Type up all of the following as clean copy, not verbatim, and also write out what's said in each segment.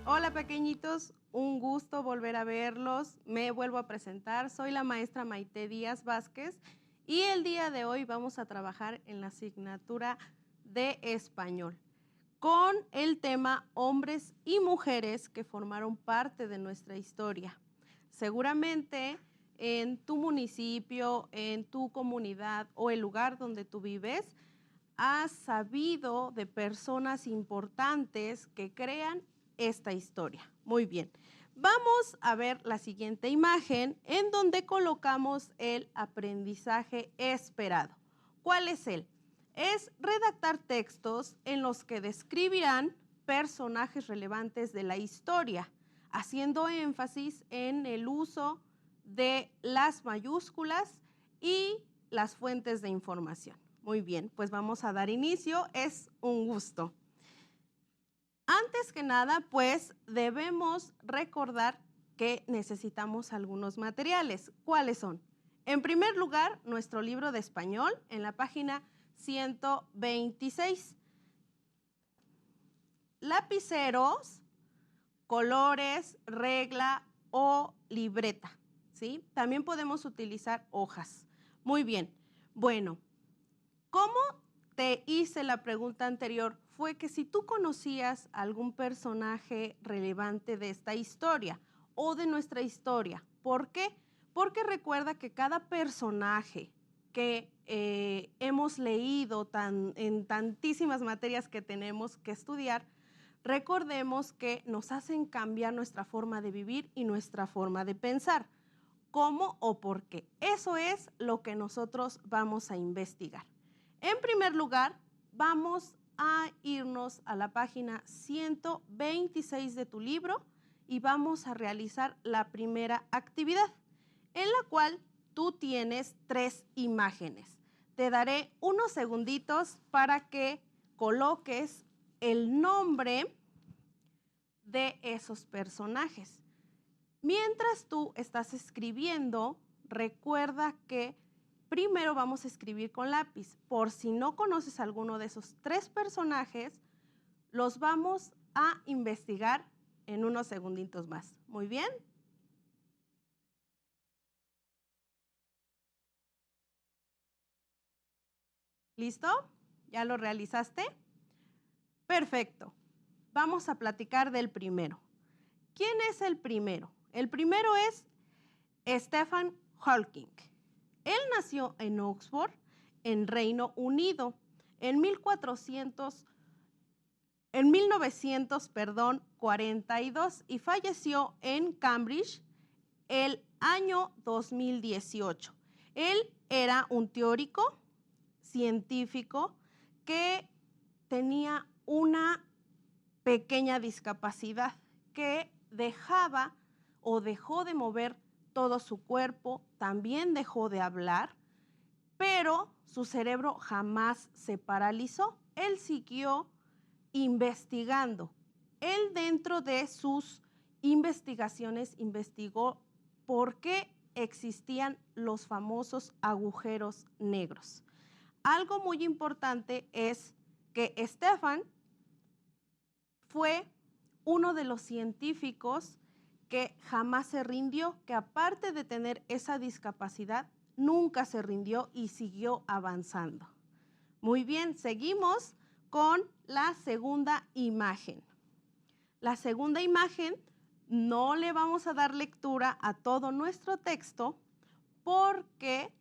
Hola pequeñitos, un gusto volver a verlos. Me vuelvo a presentar, soy la maestra Maite Díaz Vázquez y el día de hoy vamos a trabajar en la asignatura de español con el tema hombres y mujeres que formaron parte de nuestra historia. Seguramente en tu municipio, en tu comunidad o el lugar donde tú vives, has sabido de personas importantes que crean esta historia. Muy bien. Vamos a ver la siguiente imagen en donde colocamos el aprendizaje esperado. ¿Cuál es él? Es redactar textos en los que describirán personajes relevantes de la historia, haciendo énfasis en el uso de las mayúsculas y las fuentes de información. Muy bien, pues vamos a dar inicio. Es un gusto. Antes que nada, pues debemos recordar que necesitamos algunos materiales. ¿Cuáles son? En primer lugar, nuestro libro de español en la página 126. Lapiceros, colores, regla o libreta, ¿sí? También podemos utilizar hojas. Muy bien. Bueno, ¿cómo te hice la pregunta anterior? Fue que si tú conocías algún personaje relevante de esta historia o de nuestra historia. ¿Por qué? Porque recuerda que cada personaje que hemos leído en tantísimas materias que tenemos que estudiar, recordemos que nos hacen cambiar nuestra forma de vivir y nuestra forma de pensar. ¿Cómo o por qué? Eso es lo que nosotros vamos a investigar. En primer lugar, vamos a irnos a la página 126 de tu libro y vamos a realizar la primera actividad, en la cual tú tienes 3 imágenes. Te daré unos segunditos para que coloques el nombre de esos personajes. Mientras tú estás escribiendo, recuerda que primero vamos a escribir con lápiz. Por si no conoces alguno de esos 3 personajes, los vamos a investigar en unos segunditos más. Muy bien. ¿Listo? ¿Ya lo realizaste? Perfecto. Vamos a platicar del primero. ¿Quién es el primero? El primero es Stephen Hawking. Él nació en Oxford, en Reino Unido, en 1942 y falleció en Cambridge el año 2018. Él era un teórico científico que tenía una pequeña discapacidad que dejaba o dejó de mover todo su cuerpo, también dejó de hablar, pero su cerebro jamás se paralizó. Él siguió investigando. Él dentro de sus investigaciones investigó por qué existían los famosos agujeros negros. Algo muy importante es que Stephen fue uno de los científicos que jamás se rindió, que aparte de tener esa discapacidad, nunca se rindió y siguió avanzando. Muy bien, seguimos con la segunda imagen. La segunda imagen no le vamos a dar lectura a todo nuestro texto porque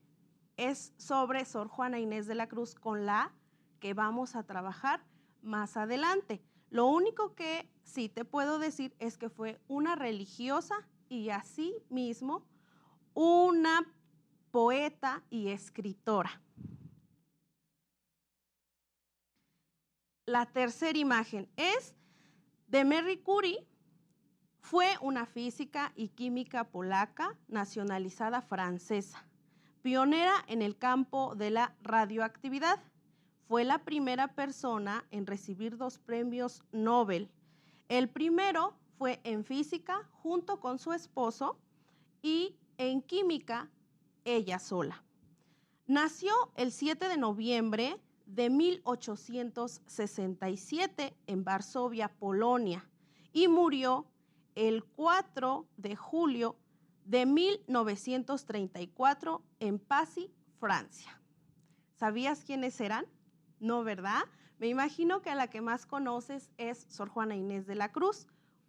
es sobre Sor Juana Inés de la Cruz, con la que vamos a trabajar más adelante. Lo único que sí te puedo decir es que fue una religiosa y asimismo una poeta y escritora. La tercera imagen es de Marie Curie. Fue una física y química polaca nacionalizada francesa, pionera en el campo de la radioactividad. Fue la primera persona en recibir 2 premios Nobel. El primero fue en física junto con su esposo y en química ella sola. Nació el 7 de noviembre de 1867 en Varsovia, Polonia, y murió el 4 de julio de 1934 en Passy, Francia. ¿Sabías quiénes eran? No, ¿verdad? Me imagino que a la que más conoces es Sor Juana Inés de la Cruz,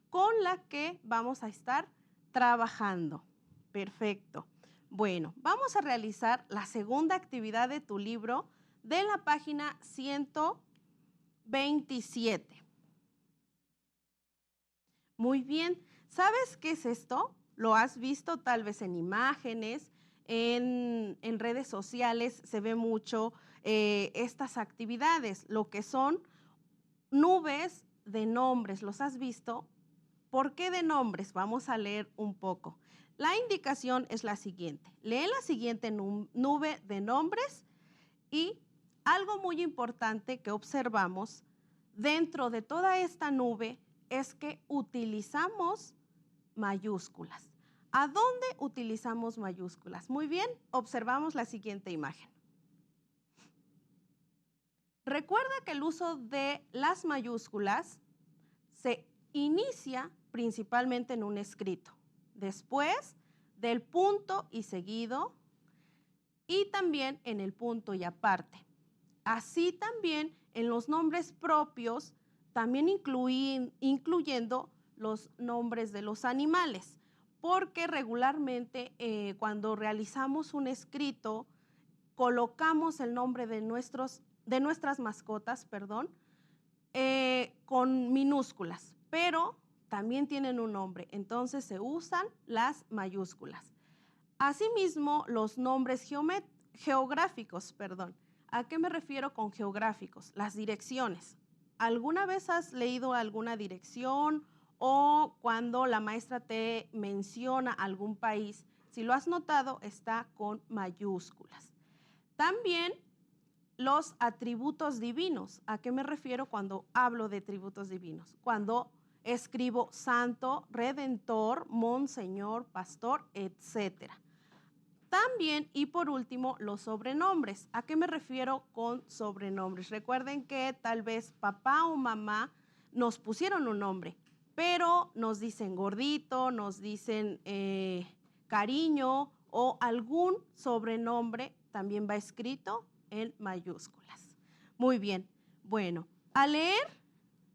con la que vamos a estar trabajando. Perfecto. Bueno, vamos a realizar la segunda actividad de tu libro de la página 127. Muy bien. ¿Sabes qué es esto? Lo has visto tal vez en imágenes, en redes sociales se ve mucho estas actividades, lo que son nubes de nombres. ¿Los has visto? ¿Por qué de nombres? Vamos a leer un poco. La indicación es la siguiente. Lee la siguiente nube de nombres y algo muy importante que observamos dentro de toda esta nube es que utilizamos mayúsculas. ¿A dónde utilizamos mayúsculas? Muy bien, observamos la siguiente imagen. Recuerda que el uso de las mayúsculas se inicia principalmente en un escrito, después del punto y seguido y también en el punto y aparte. Así también en los nombres propios, también incluyendo los nombres de los animales, porque regularmente cuando realizamos un escrito, colocamos el nombre de nuestras mascotas, con minúsculas, pero también tienen un nombre, entonces se usan las mayúsculas. Asimismo, los nombres geográficos. ¿A qué me refiero con geográficos? Las direcciones. ¿Alguna vez has leído alguna dirección o cuando la maestra te menciona algún país? Si lo has notado, está con mayúsculas. También los atributos divinos. ¿A qué me refiero cuando hablo de atributos divinos? Cuando escribo santo, redentor, monseñor, pastor, etcétera. También, y por último, los sobrenombres. ¿A qué me refiero con sobrenombres? Recuerden que tal vez papá o mamá nos pusieron un nombre, pero nos dicen gordito, nos dicen cariño o algún sobrenombre también va escrito en mayúsculas. Muy bien. Bueno,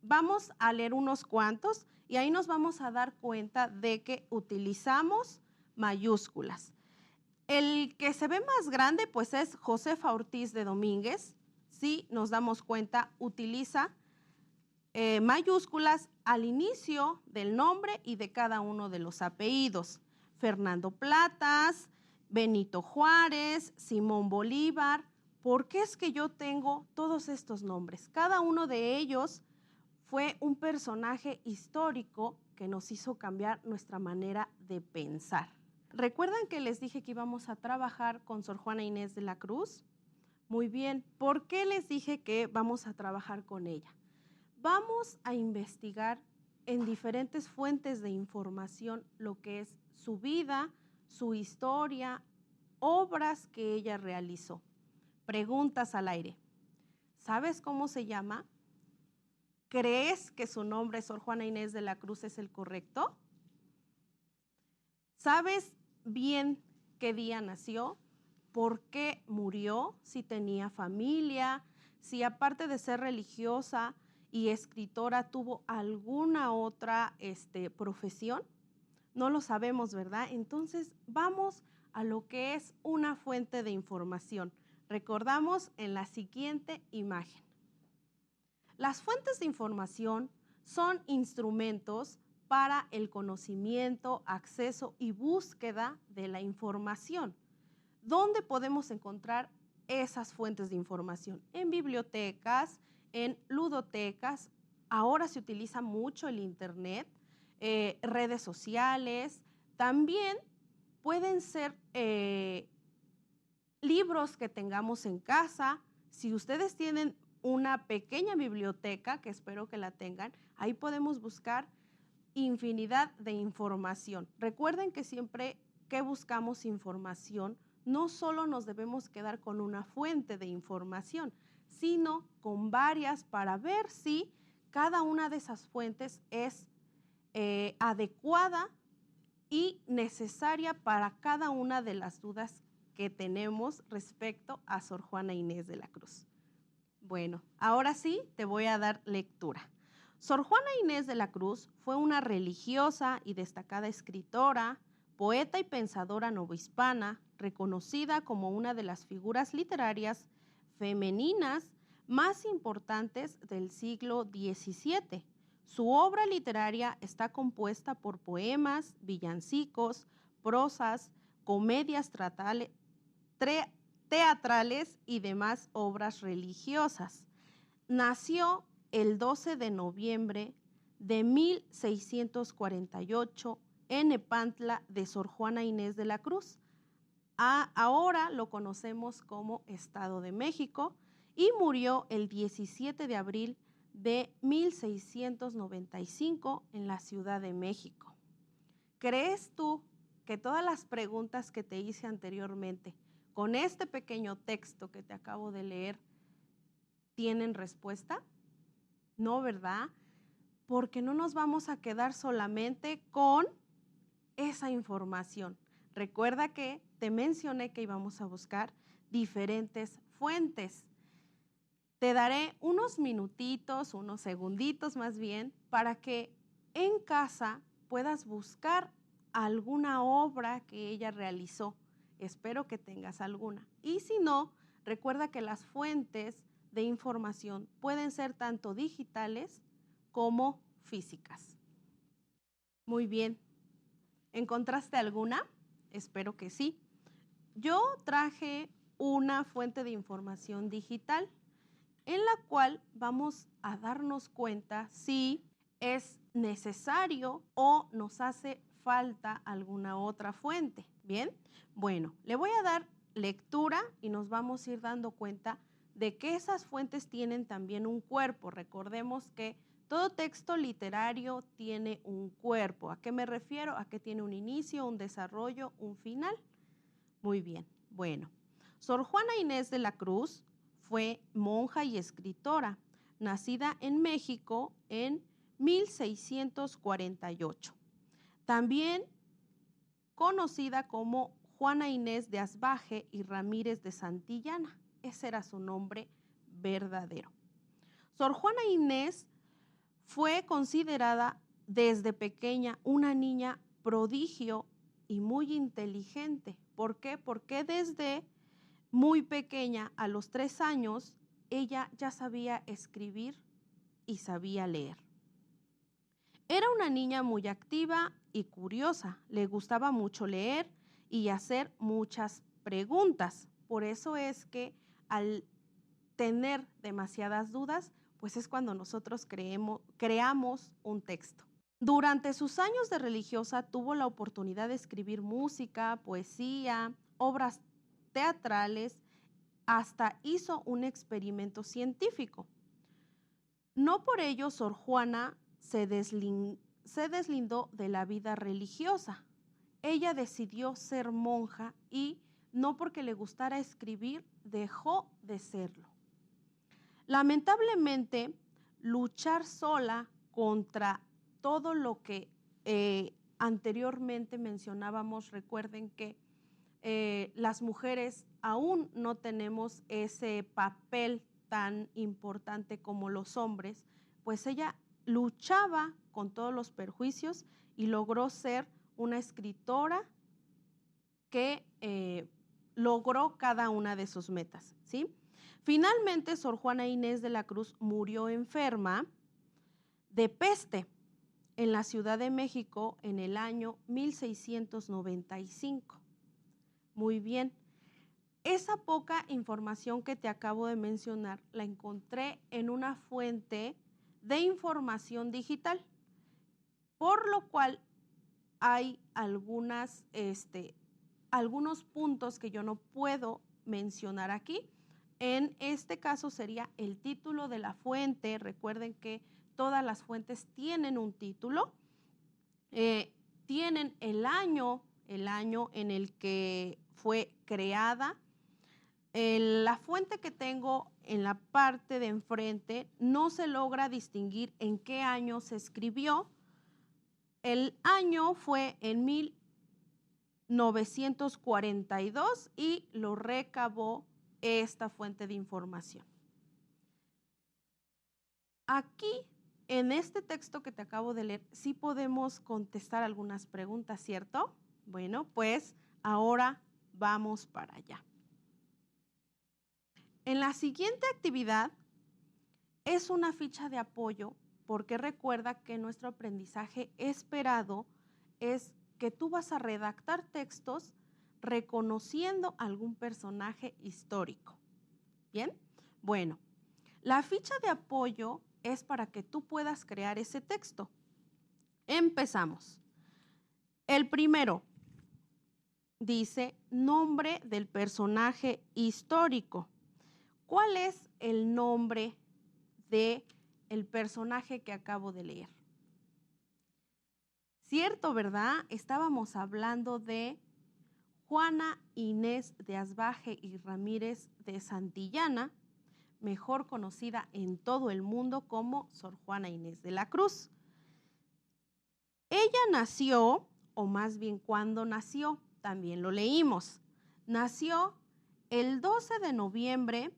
vamos a leer unos cuantos y ahí nos vamos a dar cuenta de que utilizamos mayúsculas. El que se ve más grande pues es Josefa Ortiz de Domínguez. Si nos damos cuenta, utiliza mayúsculas al inicio del nombre y de cada uno de los apellidos. Fernando Platas, Benito Juárez, Simón Bolívar. ¿Por qué es que yo tengo todos estos nombres? Cada uno de ellos fue un personaje histórico que nos hizo cambiar nuestra manera de pensar. ¿Recuerdan que les dije que íbamos a trabajar con Sor Juana Inés de la Cruz? Muy bien, ¿por qué les dije que vamos a trabajar con ella? Vamos a investigar en diferentes fuentes de información lo que es su vida, su historia, obras que ella realizó. Preguntas al aire. ¿Sabes cómo se llama? ¿Crees que su nombre, Sor Juana Inés de la Cruz, es el correcto? ¿Sabes bien qué día nació? ¿Por qué murió? Si tenía familia, si aparte de ser religiosa y escritora tuvo alguna otra profesión. No lo sabemos, ¿verdad? Entonces vamos a lo que es una fuente de información. Recordamos en la siguiente imagen. Las fuentes de información son instrumentos para el conocimiento, acceso y búsqueda de la información. ¿Dónde podemos encontrar esas fuentes de información? En bibliotecas, en ludotecas. Ahora se utiliza mucho el internet, redes sociales. También pueden ser libros que tengamos en casa. Si ustedes tienen una pequeña biblioteca, que espero que la tengan, ahí podemos buscar infinidad de información. Recuerden que siempre que buscamos información, no solo nos debemos quedar con una fuente de información, sino con varias para ver si cada una de esas fuentes es adecuada y necesaria para cada una de las dudas que tenemos respecto a Sor Juana Inés de la Cruz. Bueno, ahora sí te voy a dar lectura. Sor Juana Inés de la Cruz fue una religiosa y destacada escritora, poeta y pensadora novohispana, reconocida como una de las figuras literarias femeninas más importantes del siglo XVII. Su obra literaria está compuesta por poemas, villancicos, prosas, comedias teatrales y demás obras religiosas. Nació el 12 de noviembre de 1648 en Nepantla de Sor Juana Inés de la Cruz. Ahora lo conocemos como Estado de México, y murió el 17 de abril de 1695 en la Ciudad de México. ¿Crees tú que todas las preguntas que te hice anteriormente, con este pequeño texto que te acabo de leer, tienen respuesta? No, ¿verdad? Porque no nos vamos a quedar solamente con esa información. Recuerda que te mencioné que íbamos a buscar diferentes fuentes. Te daré unos minutitos, unos segunditos más bien, para que en casa puedas buscar alguna obra que ella realizó. Espero que tengas alguna. Y si no, recuerda que las fuentes de información pueden ser tanto digitales como físicas. Muy bien. ¿Encontraste alguna? Espero que sí. Yo traje una fuente de información digital en la cual vamos a darnos cuenta si es necesario o nos hace falta alguna otra fuente. ¿Bien? Bueno, le voy a dar lectura y nos vamos a ir dando cuenta de que esas fuentes tienen también un cuerpo. Recordemos que todo texto literario tiene un cuerpo. ¿A qué me refiero? A que tiene un inicio, un desarrollo, un final. Muy bien. Bueno, Sor Juana Inés de la Cruz fue monja y escritora, nacida en México en 1648. También conocida como Juana Inés de Asbaje y Ramírez de Santillana. Ese era su nombre verdadero. Sor Juana Inés fue considerada desde pequeña una niña prodigio y muy inteligente. ¿Por qué? Porque desde muy pequeña, a los 3 años, ella ya sabía escribir y sabía leer. Era una niña muy activa y curiosa. Le gustaba mucho leer y hacer muchas preguntas. Por eso es que al tener demasiadas dudas, pues es cuando nosotros creamos un texto. Durante sus años de religiosa tuvo la oportunidad de escribir música, poesía, obras teatrales, hasta hizo un experimento científico. No por ello Sor Juana se deslindó de la vida religiosa. Ella decidió ser monja y no porque le gustara escribir dejó de serlo. Lamentablemente, luchar sola contra todo lo que anteriormente mencionábamos, recuerden que las mujeres aún no tenemos ese papel tan importante como los hombres, pues ella luchaba con todos los perjuicios y logró ser una escritora que logró cada una de sus metas, ¿sí? Finalmente, Sor Juana Inés de la Cruz murió enferma de peste en la Ciudad de México en el año 1695. Muy bien. Esa poca información que te acabo de mencionar la encontré en una fuente de información digital, por lo cual hay algunos puntos que yo no puedo mencionar aquí. En este caso sería el título de la fuente. Recuerden que todas las fuentes tienen un título, tienen el año en el que fue creada. La fuente que tengo en la parte de enfrente no se logra distinguir en qué año se escribió, El año fue en 1942 y lo recabó esta fuente de información. Aquí, en este texto que te acabo de leer, sí podemos contestar algunas preguntas, ¿cierto? Bueno, pues ahora vamos para allá. En la siguiente actividad es una ficha de apoyo, porque recuerda que nuestro aprendizaje esperado es que tú vas a redactar textos reconociendo algún personaje histórico. ¿Bien? Bueno, la ficha de apoyo es para que tú puedas crear ese texto. Empezamos. El primero dice nombre del personaje histórico. ¿Cuál es el nombre del personaje que acabo de leer? Cierto, ¿verdad? Estábamos hablando de Juana Inés de Asbaje y Ramírez de Santillana, mejor conocida en todo el mundo como Sor Juana Inés de la Cruz. Ella nació, o más bien cuando nació, también lo leímos. Nació el 12 de noviembre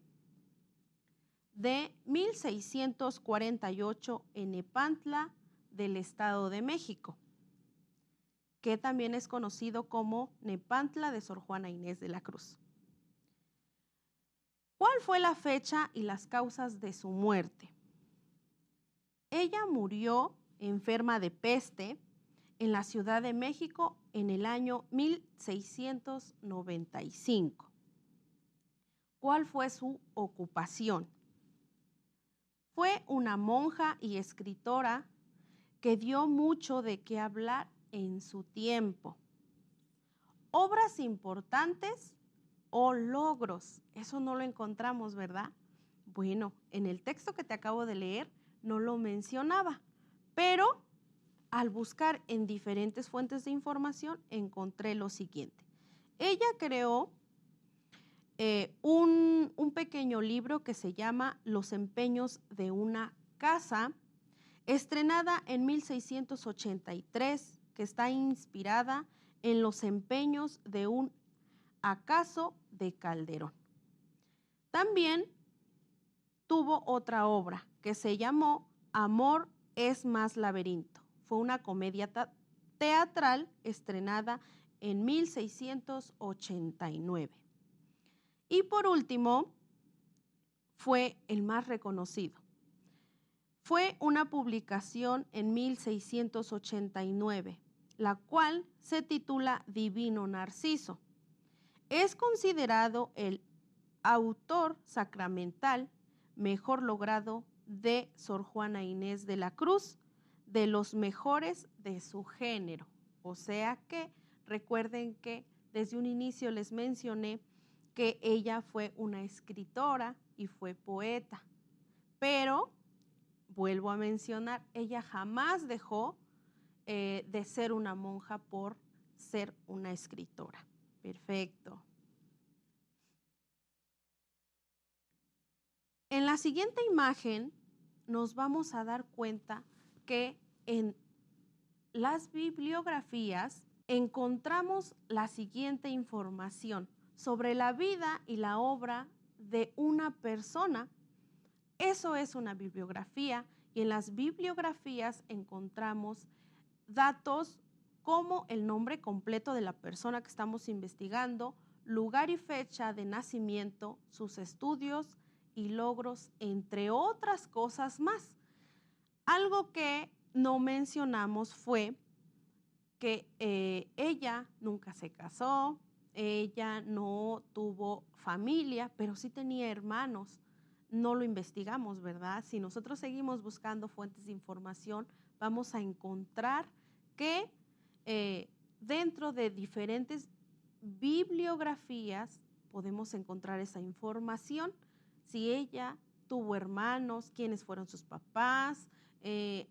de 1648 en Nepantla del Estado de México, que también es conocido como Nepantla de Sor Juana Inés de la Cruz. ¿Cuál fue la fecha y las causas de su muerte? Ella murió enferma de peste en la Ciudad de México en el año 1695. ¿Cuál fue su ocupación? Fue una monja y escritora que dio mucho de qué hablar en su tiempo. Obras importantes o logros, eso no lo encontramos, ¿verdad? Bueno, en el texto que te acabo de leer no lo mencionaba, pero al buscar en diferentes fuentes de información encontré lo siguiente. Ella creó un pequeño libro que se llama Los empeños de una casa, estrenada en 1683, que está inspirada en los empeños de un acaso de Calderón. También tuvo otra obra que se llamó Amor es más laberinto. Fue una comedia teatral estrenada en 1689. Y por último, fue el más reconocido. Fue una publicación en 1689, la cual se titula Divino Narciso. Es considerado el autor sacramental mejor logrado de Sor Juana Inés de la Cruz, de los mejores de su género. O sea que recuerden que desde un inicio les mencioné que ella fue una escritora y fue poeta, pero vuelvo a mencionar, ella jamás dejó de ser una monja por ser una escritora. Perfecto. En la siguiente imagen nos vamos a dar cuenta que en las bibliografías encontramos la siguiente información sobre la vida y la obra de una persona. Eso es una bibliografía, y en las bibliografías encontramos datos como el nombre completo de la persona que estamos investigando, lugar y fecha de nacimiento, sus estudios y logros, entre otras cosas más. Algo que no mencionamos fue que ella nunca se casó, ella no tuvo familia, pero sí tenía hermanos. No lo investigamos, ¿verdad? Si nosotros seguimos buscando fuentes de información, vamos a encontrar que dentro de diferentes bibliografías podemos encontrar esa información. Si ella tuvo hermanos, quiénes fueron sus papás,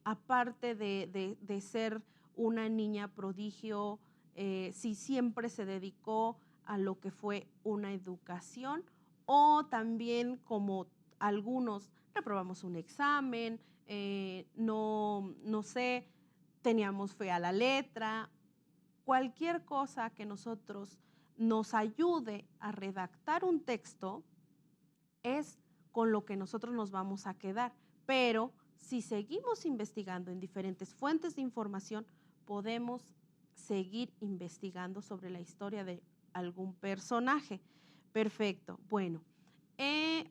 aparte de ser una niña prodigio, si siempre se dedicó a lo que fue una educación, o también como algunos reprobamos un examen, no sé, teníamos fe a la letra, cualquier cosa que nosotros nos ayude a redactar un texto es con lo que nosotros nos vamos a quedar. Pero si seguimos investigando en diferentes fuentes de información, podemos seguir investigando sobre la historia de algún personaje. Perfecto. Bueno,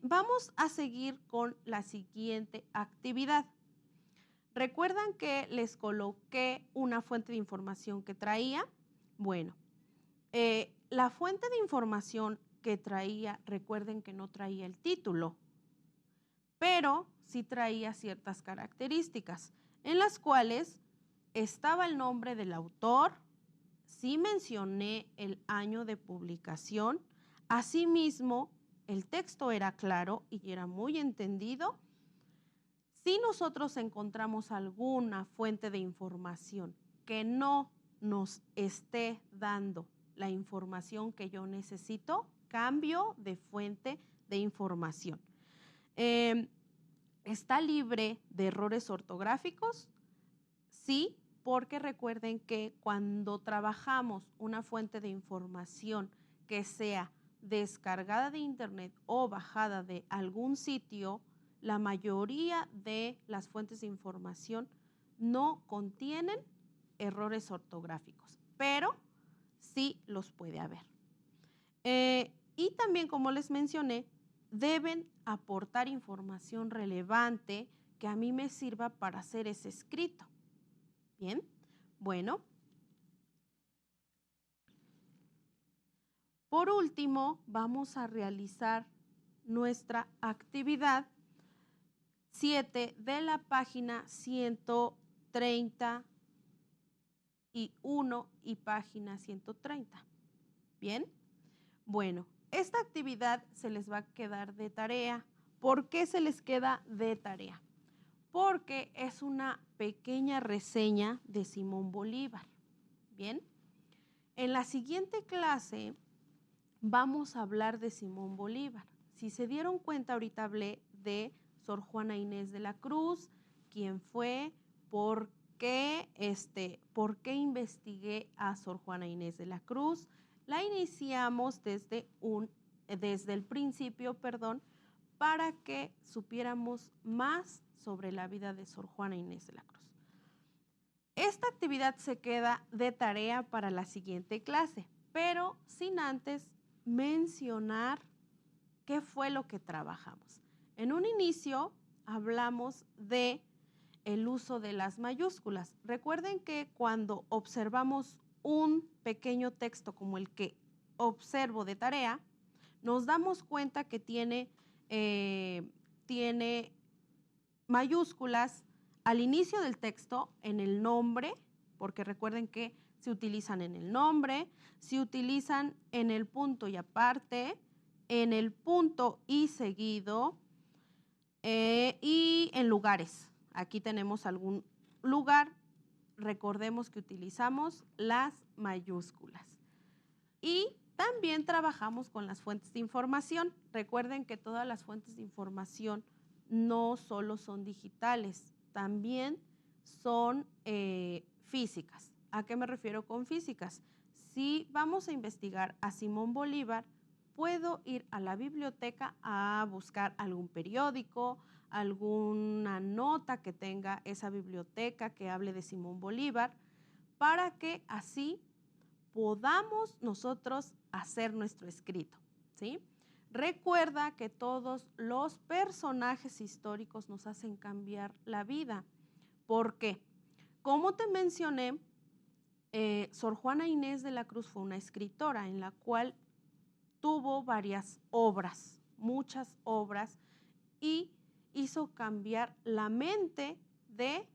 vamos a seguir con la siguiente actividad. ¿Recuerdan que les coloqué una fuente de información que traía? Bueno, la fuente de información que traía, recuerden que no traía el título, pero sí traía ciertas características en las cuales estaba el nombre del autor, sí mencioné el año de publicación, asimismo el texto era claro y era muy entendido. Si nosotros encontramos alguna fuente de información que no nos esté dando la información que yo necesito, cambio de fuente de información. ¿Está libre de errores ortográficos? Sí, porque recuerden que cuando trabajamos una fuente de información que sea descargada de internet o bajada de algún sitio, la mayoría de las fuentes de información no contienen errores ortográficos, pero sí los puede haber. Y también, como les mencioné, deben aportar información relevante que a mí me sirva para hacer ese escrito. Bien, bueno. Por último, vamos a realizar nuestra actividad 7 de la página 131 y página 130. Bien, bueno, esta actividad se les va a quedar de tarea. ¿Por qué se les queda de tarea? Porque es una pequeña reseña de Simón Bolívar. Bien, en la siguiente clase vamos a hablar de Simón Bolívar. Si se dieron cuenta, ahorita hablé de Sor Juana Inés de la Cruz, quién fue, por qué investigué a Sor Juana Inés de la Cruz. La iniciamos desde el principio, para que supiéramos más sobre la vida de Sor Juana Inés de la Cruz. Esta actividad se queda de tarea para la siguiente clase, pero sin antes mencionar qué fue lo que trabajamos. En un inicio hablamos de el uso de las mayúsculas. Recuerden que cuando observamos un pequeño texto como el que observo de tarea, nos damos cuenta que tiene mayúsculas al inicio del texto, en el nombre, porque recuerden que se utilizan en el nombre, se utilizan en el punto y aparte, en el punto y seguido, y en lugares. Aquí tenemos algún lugar. Recordemos que utilizamos las mayúsculas. Y también trabajamos con las fuentes de información. Recuerden que todas las fuentes de información no solo son digitales, también son físicas. ¿A qué me refiero con físicas? Si vamos a investigar a Simón Bolívar, puedo ir a la biblioteca a buscar algún periódico, alguna nota que tenga esa biblioteca que hable de Simón Bolívar, para que así podamos nosotros hacer nuestro escrito, ¿sí? Recuerda que todos los personajes históricos nos hacen cambiar la vida. ¿Por qué? Como te mencioné, Sor Juana Inés de la Cruz fue una escritora en la cual tuvo varias obras, muchas obras, y hizo cambiar la mente de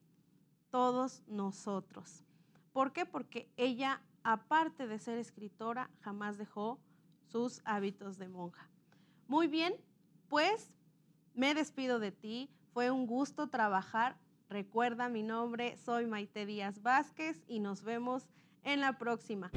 todos nosotros. ¿Por qué? Porque ella, aparte de ser escritora, jamás dejó sus hábitos de monja. Muy bien, pues me despido de ti. Fue un gusto trabajar. Recuerda mi nombre, soy Maite Díaz Vázquez y nos vemos en la próxima.